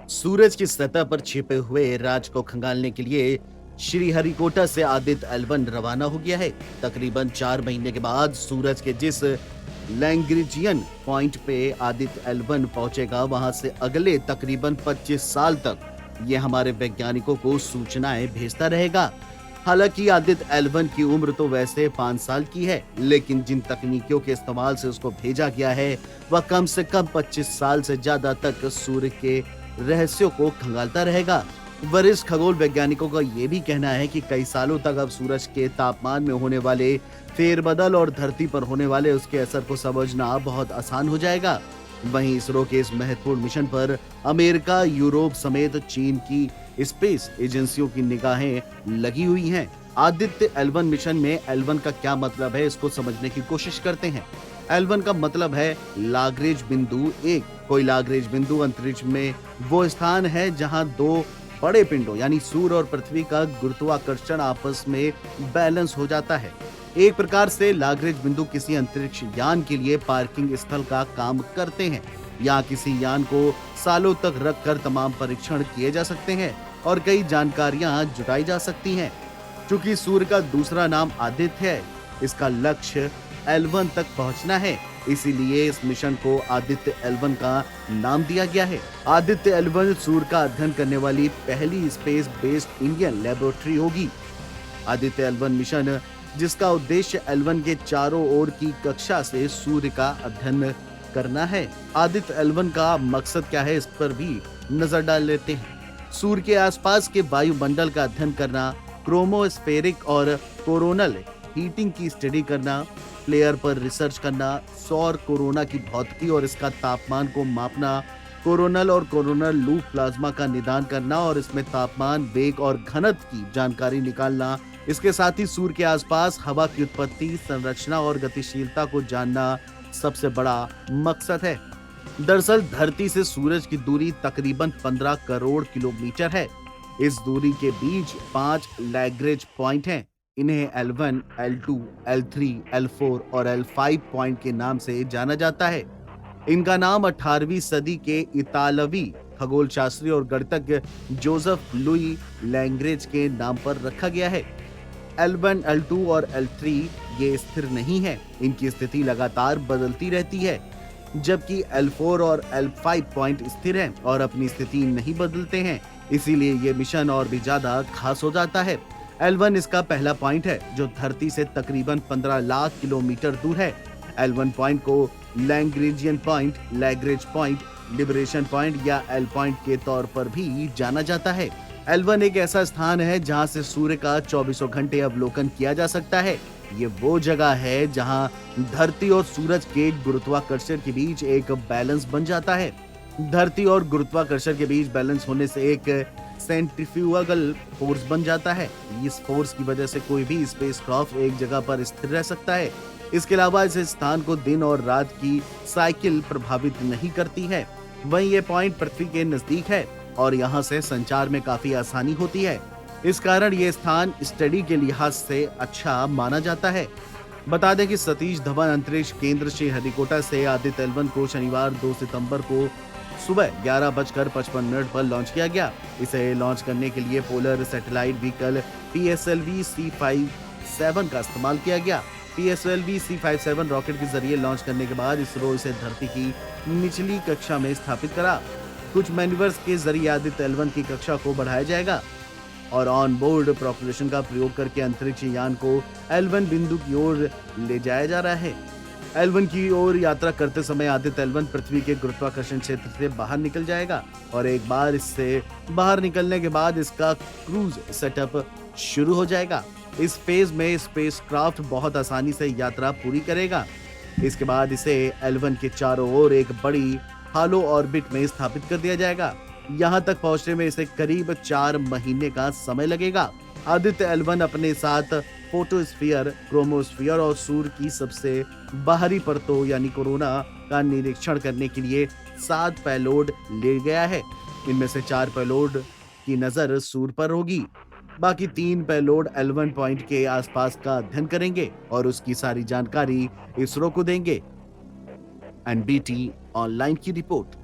सूरज की सतह पर छिपे हुए राज को खंगालने के लिए श्रीहरिकोटा से आदित्य एल1 रवाना हो गया है। तकरीबन 4 महीने के बाद सूरज के जिस लैग्रेंजियन पॉइंट पे आदित्य एल1 पहुंचेगा, वहां से अगले तकरीबन 25 साल तक ये हमारे वैज्ञानिकों को सूचनाएं भेजता रहेगा। हालांकि आदित्य एल1 की उम्र तो वैसे 5 साल की है, लेकिन जिन तकनीकियों के इस्तेमाल से उसको भेजा गया है, वह कम से कम 25 साल से ज्यादा तक सूर्य के रहस्यों को खंगालता रहेगा। वरिष्ठ खगोल वैज्ञानिकों का यह भी कहना है कि कई सालों तक अब सूरज के तापमान में होने वाले फेरबदल और धरती पर होने वाले उसके असर को समझना बहुत आसान हो जाएगा। वहीं इसरो के इस महत्वपूर्ण मिशन पर अमेरिका, यूरोप समेत चीन की स्पेस एजेंसियों की निगाहें लगी हुई हैं। आदित्य एल1 मिशन में एल1 का क्या मतलब है, इसको समझने की कोशिश करते हैं। एल1 का मतलब है लाग्रेंज बिंदु 1। कोई लाग्रेंज बिंदु अंतरिक्ष में वो स्थान है जहां दो बड़े पिंडों यानी सूर्य और पृथ्वी का गुरुत्वाकर्षण आपस में बैलेंस हो जाता है। एक प्रकार से लाग्रेंज बिंदु किसी अंतरिक्ष यान के लिए पार्किंग स्थल का काम करते हैं। यहाँ किसी यान को सालों तक रखकर तमाम परीक्षण किए जा सकते हैं और कई जानकारियां जुटाई जा सकती हैं। चूंकि सूर्य का दूसरा नाम आदित्य है, इसका लक्ष्य एल1 तक पहुंचना है, इसीलिए इस मिशन को आदित्य एल1 का नाम दिया गया है। आदित्य एल1 सूर्य का अध्ययन करने वाली पहली स्पेस बेस्ड इंडियन लेबोरेटरी होगी। आदित्य एल1 मिशन, जिसका उद्देश्य एल1 के चारों ओर की कक्षा से सूर्य का अध्ययन करना है। आदित्य एल1 का मकसद क्या है, इस पर भी नजर डाल लेते हैं। सूर्य के आसपास के वायुमंडल का अध्ययन करना, क्रोमोस्फेरिक और कोरोनल हीटिंग की स्टडी करना, फ्लेयर पर रिसर्च करना, सौर कोरोना की भौतिकी और इसका तापमान को मापना, कोरोनल और कोरोनल लूप प्लाज्मा का निदान करना और इसमें तापमान, वेग और घनत्व की जानकारी निकालना। इसके साथ ही सूर्य के आसपास हवा की उत्पत्ति, संरचना और गतिशीलता को जानना सबसे बड़ा मकसद है। दरअसल धरती से सूरज की दूरी तकरीबन 15 करोड़ किलोमीटर है। इस दूरी के बीच 5 लैग्रेंज पॉइंट हैं। इन्हें एल1, एल2, एल3, एल4 और एल5 पॉइंट के नाम से जाना जाता है। इनका नाम 18वीं सदी के इतालवी खगोल शास्त्री और गणितज्ञ जोसेफ लुई लैग्रेंज के नाम पर रखा गया है। एल1, एल2 और एल3 ये स्थिर नहीं है, इनकी स्थिति लगातार बदलती रहती है, जबकि एल4 और एल5 पॉइंट स्थिर हैं और अपनी स्थिति नहीं बदलते हैं। इसीलिए ये मिशन और भी ज्यादा खास हो जाता है। एल1 इसका पहला पॉइंट है जो धरती से तकरीबन 15 लाख किलोमीटर दूर है। एल1 पॉइंट को Lagrangian point, Lagrange point, liberation point या एल पॉइंट के तौर पर भी जाना जाता है। एल1 एक ऐसा स्थान है जहां से सूर्य का 24 घंटे अवलोकन किया जा सकता है। ये वो जगह है जहां धरती और सूरज के गुरुत्वाकर्षण के बीच एक बैलेंस बन जाता है। धरती और गुरुत्वाकर्षण के बीच बैलेंस होने से एक सेंट्रीफ्यूगल फोर्स बन जाता है। इस फोर्स की वजह से कोई भी स्पेसक्राफ्ट एक जगह पर स्थिर रह सकता है। इसके अलावा इस स्थान को दिन और रात की साइकिल प्रभावित नहीं करती है। वहीं ये पॉइंट पृथ्वी के नजदीक है और यहाँ से संचार में काफी आसानी होती है। इस कारण ये स्थान स्टडी के लिहाज से अच्छा माना जाता है। बता दें कि सतीश धवन अंतरिक्ष केंद्र श्रीहरिकोटा से आदित्य एल1 को शनिवार 2 सितंबर को सुबह 11:55 पर लॉन्च किया गया। इसे लॉन्च करने के लिए polar satellite vehicle PSLV C57 का इस्तेमाल किया गया। PSLV C57 रॉकेट के जरिए लॉन्च करने के बाद इसरो इसे धरती की निचली कक्षा में स्थापित करा। कुछ मैन्यूवर्स के जरिए आदित्य एल1 की कक्षा को बढ़ाया जाएगा और ऑन बोर्ड प्रोपल्शन का प्रयोग करके अंतरिक्ष यान को एल1 बिंदु की ओर ले जाया जा रहा है। एल1 की ओर यात्रा करते समय आदित्य एल1 पृथ्वी के गुरुत्वाकर्षण क्षेत्र से बाहर निकल जाएगा और एक बार इससे बाहर निकलने के बाद इसका क्रूज सेटअप शुरू हो जाएगा। इस फेज में स्पेसक्राफ्ट बहुत आसानी से यात्रा पूरी करेगा। इसके बाद इसे एल1 के चारों ओर एक बड़ी हालो ऑर्बिट में स्थापित कर दिया जाएगा। यहाँ तक पहुंचने में इसे करीब 4 महीने का समय लगेगा। आदित्य एल1 अपने साथ फोटोस्फीयर, क्रोमोस्फीयर और सूर्य की सबसे बाहरी परतों यानी कोरोना का निरीक्षण करने के लिए 7 पेलोड ले गया है। इनमें से 4 पेलोड की नजर सूर्य पर होगी। बाकी 3 पेलोड L1 पॉइंट के आसपास का अध्ययन करेंगे और उसकी सारी जानकारी इसरो को देंगे। एनबीटी ऑनलाइन की रिपोर्ट।